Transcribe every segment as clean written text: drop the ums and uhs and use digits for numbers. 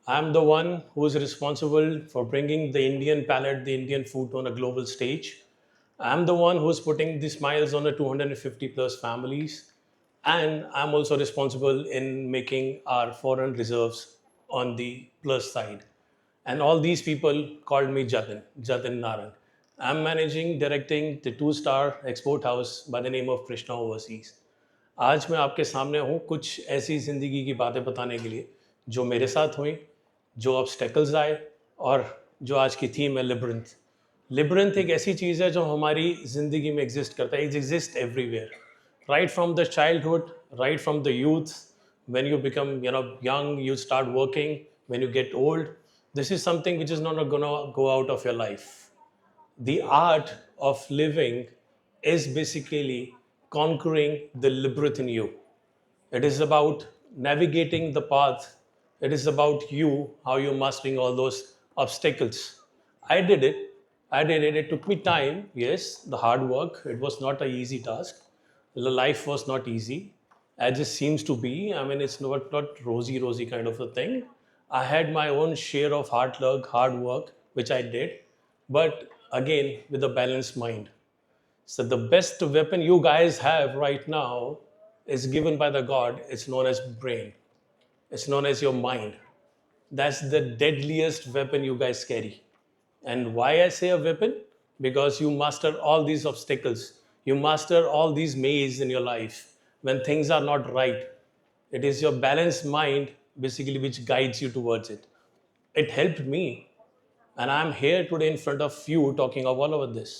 I'm the one who's responsible for bringing the Indian palate, the Indian food on a global stage. I'm the one who's putting the smiles on the 250 plus families. And I'm also responsible in making our foreign reserves on the plus side. And all these people called me Jatin Naran. I'm managing, directing the two-star export house by the name of Krishna Overseas. आज मैं आपके सामने हूँ कुछ ऐसी ज़िंदगी की बातें बताने के लिए जो मेरे साथ हुई, जो ऑब्स्टेकल्स आए और जो आज की थीम है लिबरंथ। लिबरंथ एक ऐसी चीज़ है जो हमारी ज़िंदगी में एग्जिस्ट करता है, it exist everywhere, right from the childhood, right from the youth, when you become young, you start working, when you get old, this is something which is not going to go out of your life. The art of living is basically conquering the labyrinth in you. It is about navigating the path. It is about you, how you're mastering all those obstacles. I did it. I did it. It took me time. Yes, the hard work. It was not an easy task. The life was not easy, as it seems to be. I mean, it's not rosy kind of a thing. I had my own share of hard work, which I did, but again with a balanced mind. So the best weapon you guys have right now is given by the God. It's known as brain. It's known as your mind. That's the deadliest weapon you guys carry. And why I say a weapon? Because you master all these obstacles. You master all these mazes in your life. When things are not right, it is your balanced mind basically which guides you towards it. It helped me, and I'm here today in front of you talking of all over this.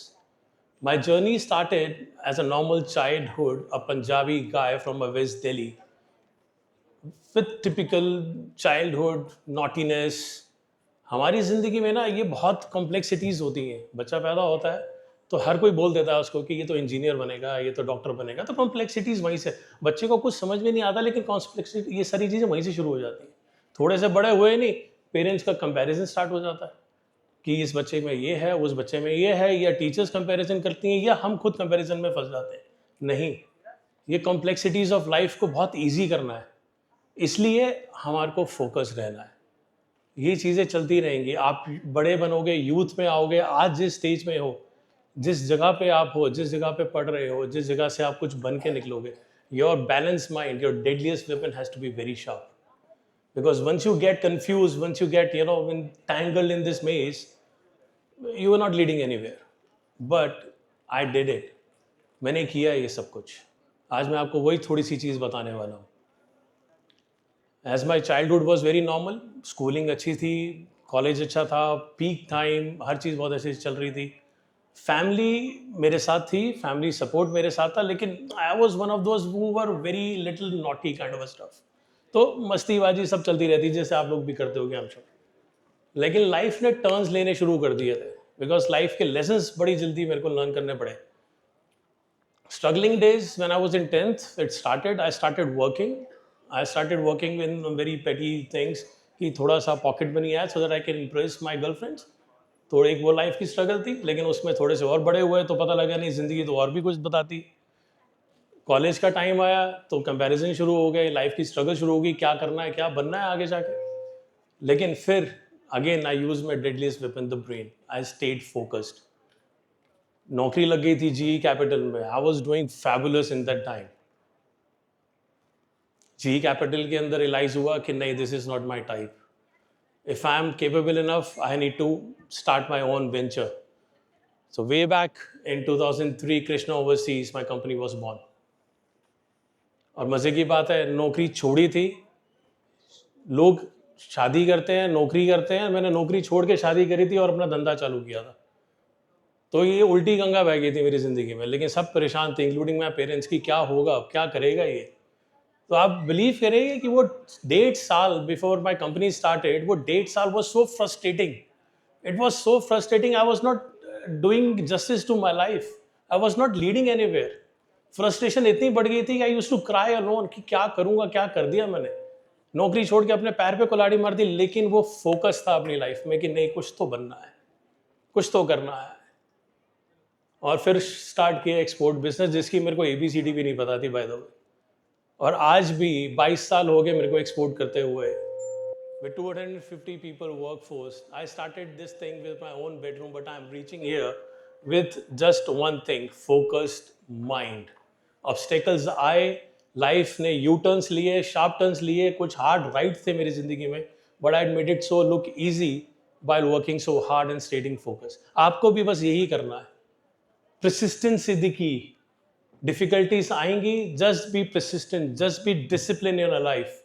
My journey started as a normal childhood, a Punjabi guy from a West Delhi, with typical childhood naughtiness. हमारी ज़िंदगी में ना ये बहुत complexities होती हैं। बच्चा पैदा होता है तो हर कोई बोल देता है उसको कि ये तो इंजीनियर बनेगा, ये तो डॉक्टर बनेगा। तो कॉम्प्लेक्सिटीज़ वहीं से, बच्चे को कुछ समझ में नहीं आता, लेकिन कॉम्प्लेक्सिटी ये सारी चीज़ें वहीं से शुरू हो जाती हैं। थोड़े से बड़े हुए नहीं, पेरेंट्स का कंपैरिजन स्टार्ट हो जाता है कि इस बच्चे में ये है, उस बच्चे में ये है, या टीचर्स कंपैरिजन करती हैं, या हम खुद कंपैरिजन में फंस जाते हैं। नहीं, ये कॉम्प्लेक्सिटीज़ ऑफ लाइफ को बहुत ईजी करना है, इसलिए हमारे को फोकस रहना है। ये चीज़ें चलती रहेंगी, आप बड़े बनोगे, यूथ में आओगे, आज जिस स्टेज में हो, जिस जगह पे आप हो, जिस जगह पे पढ़ रहे हो, जिस जगह से आप कुछ बन के निकलोगे, your balance mind, your deadliest weapon has to be very sharp. Because once you get confused, once you get entangled in this maze, you are not leading anywhere. But I did it. मैंने किया ये सब कुछ. आज मैं आपको वही थोड़ी सी चीज़ बताने वाला हूँ. As my childhood was very normal, schooling अच्छी थी, कॉलेज अच्छा था, पीक टाइम, हर चीज़ बहुत अच्छे से चल रही थी. फैमिली मेरे साथ थी, फैमिली सपोर्ट मेरे साथ था, लेकिन I was one of those who were very little naughty kind of stuff. तो मस्तीबाजी सब चलती रहती, जैसे आप लोग भी करते हो, हम श्योर. लेकिन लाइफ ने टर्न्स लेने शुरू कर दिए थे, बिकॉज लाइफ के लेसन्स बड़ी जल्दी मेरे को लर्न करने पड़े. Struggling days when I was in 10th, I started working. I started working in very petty things कि थोड़ा सा पॉकेट मनी आया so that I can impress my girlfriends. थोड़ी एक वो लाइफ की स्ट्रगल थी, लेकिन उसमें थोड़े से और बड़े हुए तो पता लगा नहीं, ज़िंदगी तो और भी कुछ बताती. कॉलेज का टाइम आया तो कंपैरिजन शुरू हो गए, लाइफ की स्ट्रगल शुरू होगी, क्या करना है, क्या बनना है आगे जाके. लेकिन फिर again I use my deadliest weapon, the brain. I stayed focused. नौकरी लग गई थी जी कैपिटल में. I was doing fabulous in that time. G Capital के अंदर रियलाइज हुआ कि नहीं, this is not my type. If I am capable enough, I need to start my own venture. So way back in 2003, Krishna Overseas, my company was born. और मज़े की बात है, नौकरी छोड़ी थी. लोग शादी करते हैं, नौकरी करते हैं, मैंने नौकरी छोड़ के शादी करी थी और अपना धंधा चालू किया था. तो ये उल्टी गंगा बह गई थी मेरी ज़िंदगी में, लेकिन सब परेशान थे, इंक्लूडिंग माई पेरेंट्स, की क्या होगा, क्या करेगा ये. तो आप बिलीव करेंगे कि वो 1.5 साल बिफोर माई कंपनी स्टार्टेड, वो 1.5 साल was so frustrating. It was so frustrating. I was not doing justice to my life. I was not leading anywhere. Frustration इतनी बढ़ गई थी कि I used to cry alone कि क्या करूँगा, क्या कर दिया मैंने. नौकरी छोड़ के अपने पैर पे कुल्हाड़ी मार दी, लेकिन वो फोकस था अपनी लाइफ में कि नहीं, कुछ तो बनना है, कुछ तो करना है. और फिर स्टार्ट किया एक्सपोर्ट बिजनेस, जिसकी मेरे को ABCD भी नहीं पता थी, बाय द वे. और आज भी 22 साल हो गए मेरे को एक्सपोर्ट करते हुए. with 250 people workforce. I started this thing with my own bedroom, but I'm reaching here with just one thing: focused mind. Obstacles आए, लाइफ ने यू टर्न्स लिए, शार्प टर्न्स लिए, कुछ हार्ड राइट थे मेरी जिंदगी में, but I made it so look easy by working so hard and स्टेटिंग focus. आपको भी बस यही करना है. Persistence is the key. Difficulties आएंगी, just be persistent, just be disciplined in your life.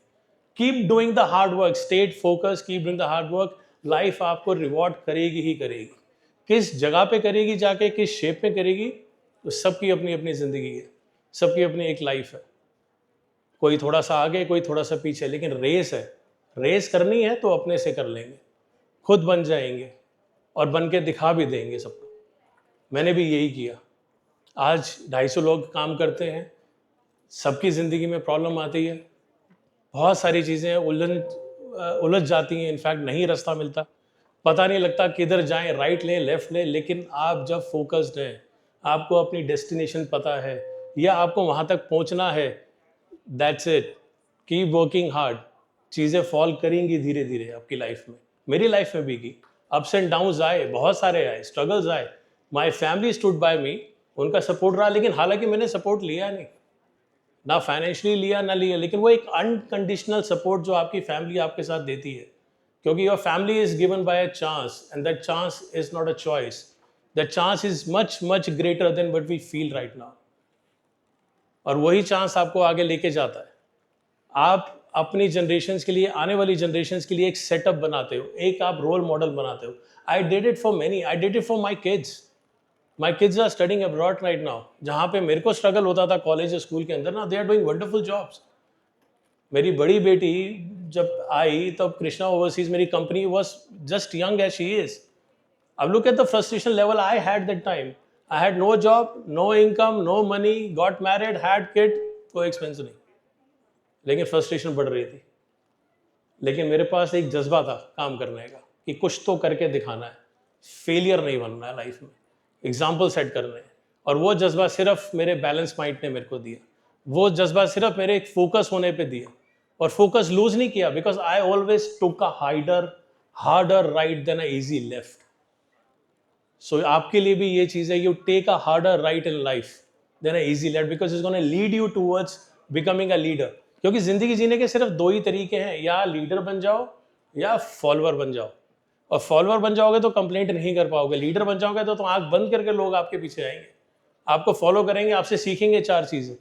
Keep doing the hard work, stay focused, keep doing the hard work. Life आपको reward करेगी ही करेगी. किस जगह पे करेगी जाके, किस शेप में करेगी, तो सबकी अपनी अपनी ज़िंदगी है, सबकी अपनी एक लाइफ है. कोई थोड़ा सा आगे, कोई थोड़ा सा पीछे, लेकिन रेस है. रेस करनी है तो अपने से कर लेंगे, खुद बन जाएंगे और बन के दिखा भी देंगे सबको. मैंने भी यही किया. आज 250 लोग काम करते हैं, सबकी ज़िंदगी में प्रॉब्लम आती है, बहुत सारी चीज़ें उलझ जाती हैं. इनफैक्ट नहीं रास्ता मिलता, पता नहीं लगता किधर जाएं, राइट लें लेफ़्ट लें. लेकिन आप जब फोकस्ड हैं, आपको अपनी डेस्टिनेशन पता है या आपको वहाँ तक पहुँचना है, that's it. Keep working hard. चीज़ें फॉल करेंगी धीरे धीरे आपकी लाइफ में. मेरी लाइफ में भी की. अप्स एंड डाउन्स आए, बहुत सारे आए, स्ट्रगल्स आए. माई फैमिली स्टूड बाय मी, उनका सपोर्ट रहा, लेकिन हालांकि मैंने सपोर्ट लिया नहीं, ना फाइनेंशियली लिया ना लिया, लेकिन वो एक अनकंडीशनल सपोर्ट जो आपकी फैमिली आपके साथ देती है, क्योंकि your family is given by a chance and that chance is not a choice. That chance is much much greater than what we feel right now. और वही चांस आपको आगे लेके जाता है. आप अपनी जनरेशन्स के लिए, आने वाली जनरेशन्स के लिए एक सेटअप बनाते हो, एक आप रोल मॉडल बनाते हो. I did it for many, I did it for my kids. My kids are studying abroad right now. जहाँ पे मेरे को स्ट्रगल होता था कॉलेज स्कूल के अंदर, ना they are doing wonderful jobs. मेरी बड़ी बेटी जब आई तब कृष्णा ओवरसीज मेरी company was just young age she is. अब look at the frustration level I had that time. I had no job, no income, no money, got married, had kid, कोई expense नहीं, लेकिन frustration बढ़ रही थी. लेकिन मेरे पास एक जज्बा था काम करने का कि कुछ तो करके दिखाना है, फेलियर नहीं बनना है लाइफ में, एग्जाम्पल सेट करने हैं. और वो जज्बा सिर्फ मेरे बैलेंस माइंड ने मेरे को दिया, वो जज्बा सिर्फ मेरे एक फोकस होने पे दिया. और फोकस लूज नहीं किया, because I always took a harder right than a easy left. So आपके लिए भी ये चीज़ है, you take a harder right in life than a easy left, because it's gonna lead you towards becoming a leader. क्योंकि जिंदगी जीने के सिर्फ दो ही तरीके हैं, या लीडर बन जाओ या फॉलोअर बन जाओ. और फॉलोअर बन जाओगे तो कंप्लेंट नहीं कर पाओगे, लीडर बन जाओगे तो आंख बंद करके लोग आपके पीछे आएंगे, आपको फॉलो करेंगे, आपसे सीखेंगे 4 चीज़ें,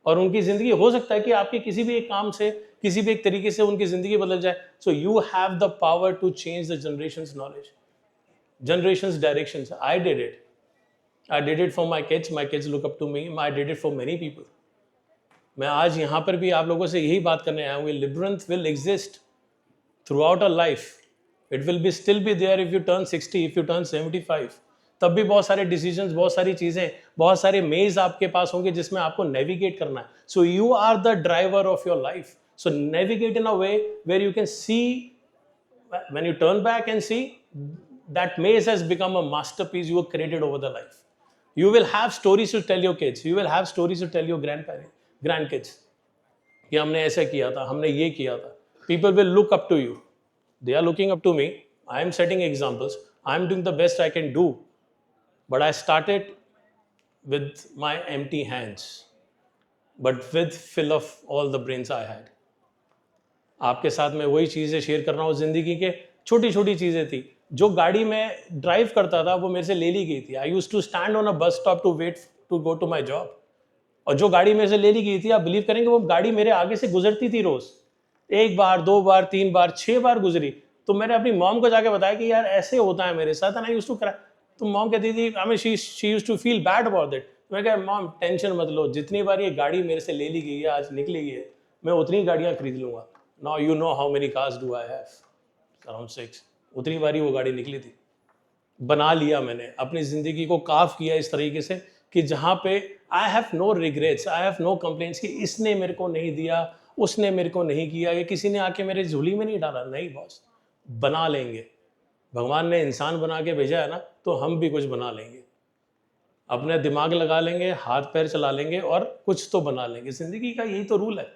और उनकी ज़िंदगी हो सकता है कि आपके किसी भी एक काम से, किसी भी एक तरीके से उनकी ज़िंदगी बदल जाए. So you have the power to change the generations knowledge, generations directions. I did it for my kids look up to me. I did it for many people. मैं आज यहाँ पर भी आप लोगों से यही बात करने आया हूँ. labyrinth will exist throughout our life. It will be still be there if you turn 60, if you turn 75. तब भी बहुत सारे decisions, बहुत सारी चीज़ें, बहुत सारे maze आपके पास होंगे जिसमें आपको navigate करना है. So you are the driver of your life. So navigate in a way where you can see, when you turn back and see, that maze has become a masterpiece you have created over the life. You will have stories to tell your kids. You will have stories to tell your grandkids. कि हमने ऐसा किया था, हमने ये किया था. People will look up to you. They are looking up to me. I am setting examples. I am doing the best I can do. But I started with my empty hands, but with fill of all the brains I had. आपके साथ मैं वही चीज़ें share कर रहा हूँ. ज़िंदगी के छोटी छोटी चीज़ें थी. जो गाड़ी में ड्राइव करता था वो मेरे से ले ली गई थी. I used to stand on a bus stop to wait to go to my job. और जो गाड़ी मेरे से ले ली गई थी, आप बिलीव करेंगे, वो गाड़ी मेरे आगे से गुजरती थी रोज. 1 बार 2 बार 3 बार 6 बार गुजरी. तो मैंने अपनी मॉम को जाके बताया कि यार ऐसे होता है मेरे साथ. I used to cry. तो मॉम कहती थी, I mean she used to feel bad about it. मैं कहा मॉम टेंशन मत लो, जितनी बार ये गाड़ी मेरे से ले ली गई है, आज निकली गई है, मैं उतनी गाड़ियाँ खरीद लूँगा. Now you know how many cars do I have. Around 6. उतनी बारी वो गाड़ी निकली थी. बना लिया मैंने, अपनी ज़िंदगी को काफ किया इस तरीके से कि जहाँ पे I have no regrets, I have no complaints कि इसने मेरे को नहीं दिया, उसने मेरे को नहीं किया, या किसी ने आके मेरे झोली में नहीं डाला. नहीं बॉस, बना लेंगे. भगवान ने इंसान बना के भेजा है ना, तो हम भी कुछ बना लेंगे. अपने दिमाग लगा लेंगे, हाथ पैर चला लेंगे और कुछ तो बना लेंगे. ज़िंदगी का यही तो रूल है.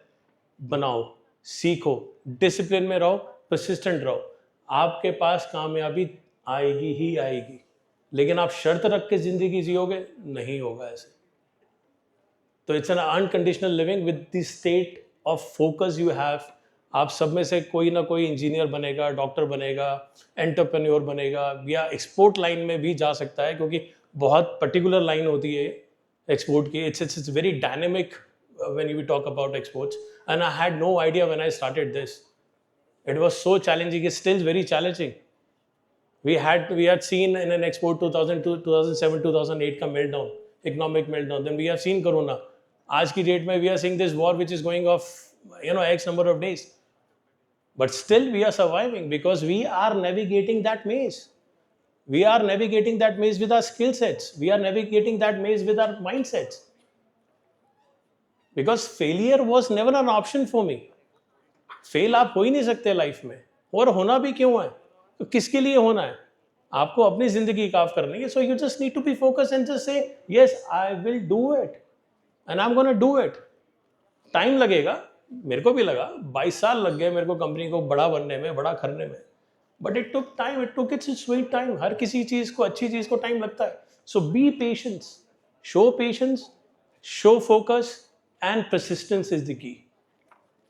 बनाओ, सीखो, डिसिप्लिन में रहो, persistent रहो, आपके पास कामयाबी आएगी ही आएगी। लेकिन आप शर्त रख के ज़िंदगी जियोगे, नहीं होगा ऐसे। तो it's an unconditional living with the state of focus you have. आप सब में से कोई ना कोई इंजीनियर बनेगा, डॉक्टर बनेगा, एंटरप्रेन्योर बनेगा, या एक्सपोर्ट लाइन में भी जा सकता है, क्योंकि बहुत पर्टिकुलर लाइन होती है एक्सपोर्ट की। It's very dynamic when we talk about exports, and I had no idea when I started this. It was so challenging. It's still very challenging. We had seen in an export 2002, 2007, 2008 का meltdown, economic meltdown. Then we have seen Corona. आज की date में we are seeing this war which is going off, X number of days. But still we are surviving because we are navigating that maze. We are navigating that maze with our skill sets. We are navigating that maze with our mindsets. Because failure was never an option for me. Fail आप हो ही नहीं सकते life में, और होना भी क्यों है, तो किसके लिए होना है, आपको अपनी जिंदगी काफ करनी है। So you just need to be focus and just say yes I will do it and I am gonna do it. Time लगेगा, मेरे को भी लगा, 22 साल लग गए मेरे को कंपनी को बड़ा बनने में, बड़ा करने में, but it took time, it took its sweet time. हर किसी चीज को, अच्छी चीज को टाइम लगता है। So be patience, show focus and persistence is the key.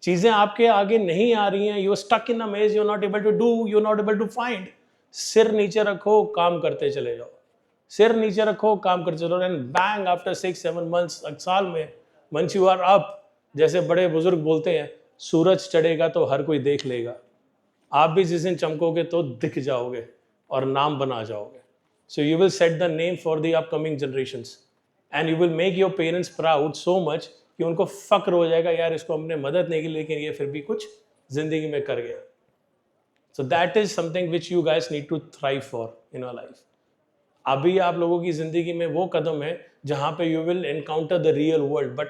चीजें आपके आगे नहीं आ रही हैं, you are stuck in a maze, you are not able to do, you are not able to find, सिर नीचे रखो, काम करते चले जाओ। सिर नीचे रखो, काम करते चलो, एंड बैंग आफ्टर 6-7 months, साल में, वंस यू आर अप, जैसे बड़े बुजुर्ग बोलते हैं, सूरज चढ़ेगा तो हर कोई देख लेगा। आप भी जिस दिन चमकोगे तो दिख जाओगे और नाम बना जाओगे। So you will set the name for the upcoming generations and you will make your parents proud so much कि उनको फक्र हो जाएगा, यार इसको हमने मदद नहीं की लेकिन ये फिर भी कुछ जिंदगी में कर गया। So that is something which you guys need to thrive for in your life. अभी आप लोगों की जिंदगी में वो कदम है जहां पे you will encounter the real world, but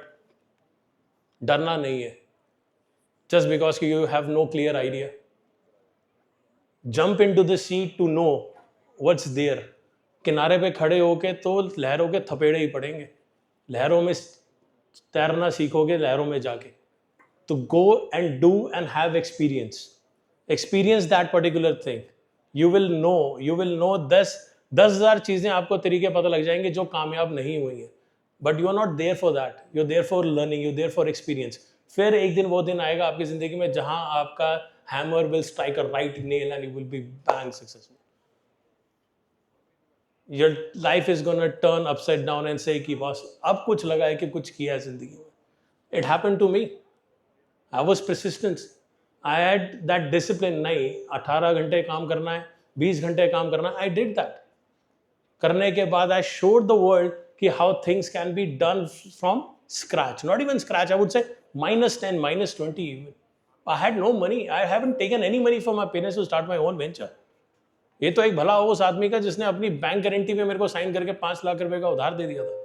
डरना नहीं है जस्ट बिकॉज कि you have no clear idea. Jump in to the sea to know what's there. किनारे पे खड़े होके तो लहरों के थपेड़े ही पड़ेंगे, लहरों में तैरना सीखोगे, लहरों में जाके। तो go and do and have experience that particular thing. You will know 10,000 चीजें आपको तरीके पता लग जाएंगे जो कामयाब नहीं हुई हैं, but you are not there for that, you are there for learning, you are there for experience. फिर एक दिन वो दिन आएगा आपकी जिंदगी में जहां आपका hammer will strike a right nail and you will be bang successful. Your life is gonna turn upside down and say कि बस अब कुछ लगा है कि कुछ किया है जिंदगी में। It happened to me. I was persistent. I had that discipline. नहीं, 18 घंटे काम करना है, 20 घंटे काम करना है। I did that. करने के बाद I showed the world कि how things can be done from scratch. Not even scratch. I would say -10, -20 even. I had no money. I haven't taken any money from my parents to start my own venture. ये तो एक भला हो उस आदमी का जिसने अपनी बैंक गारंटी में मेरे को साइन करके 5 लाख रुपए का उधार दे दिया था।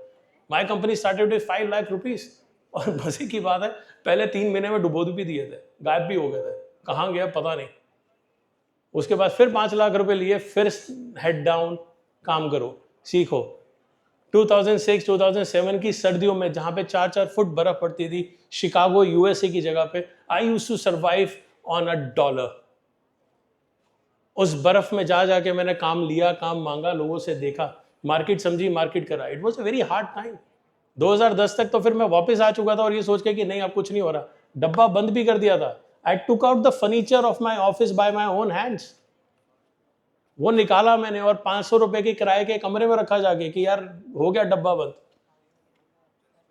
My company started with 5 lakh rupees, और मजे की बात है पहले 3 महीने में डुबो भी दिए थे, गायब भी हो गए थे, कहाँ गया पता नहीं। उसके बाद फिर 5 लाख रुपए लिए, फिर हेड डाउन, काम करो, सीखो। 2006-2007 की सर्दियों में जहाँ पे 4-4 फुट बर्फ पड़ती थी, शिकागो यूएसए की जगह पे, I used to survive on $1। उस बर्फ में जा जाके मैंने काम लिया, काम मांगा, लोगों से देखा, मार्केट समझी, मार्केट करा। It was a very hard time. 2010 तक तो फिर मैं वापस आ चुका था और ये सोच के कि नहीं अब कुछ नहीं हो रहा, डब्बा बंद भी कर दिया था। I took out the furniture of my office by my own hands. वो निकाला मैंने और 500 रुपए के किराए के कमरे में रखा जाके कि यार हो गया डब्बा बंद।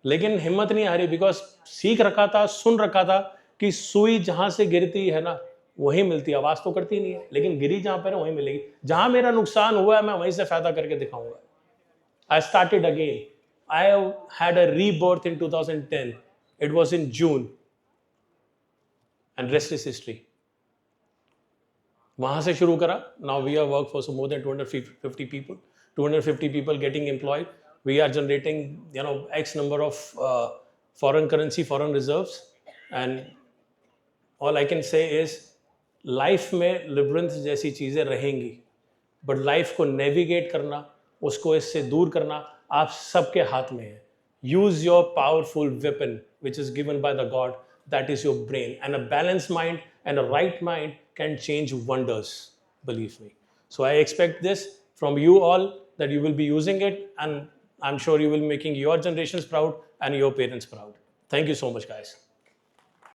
लेकिन हिम्मत नहीं हारी, बिकॉज सीख रखा था, सुन रखा था कि सुई जहां से गिरती है ना वही मिलती है। आवाज तो करती नहीं है लेकिन गिरी जहां पर है वहीं मिलेगी। जहां मेरा नुकसान हुआ है मैं वहीं से फायदा करके दिखाऊंगा। I started again. I had a rebirth in 2010। It was in June and rest is history. वहां से शुरू करा। Now we are work for more than 250 people getting employed. We are generating X number of foreign currency, foreign reserves, and all I can say is life में लिबरेंस जैसी चीज़ें रहेंगी, but life को navigate करना, उसको इससे दूर करना आप सबके हाथ में है। Use your powerful weapon which is given by the God, that is your brain. And a balanced mind and a right mind can change wonders, believe me. So I expect this from you all, that you will be using it, and I'm sure you will be making your generations proud and your parents proud. Thank you so much, guys.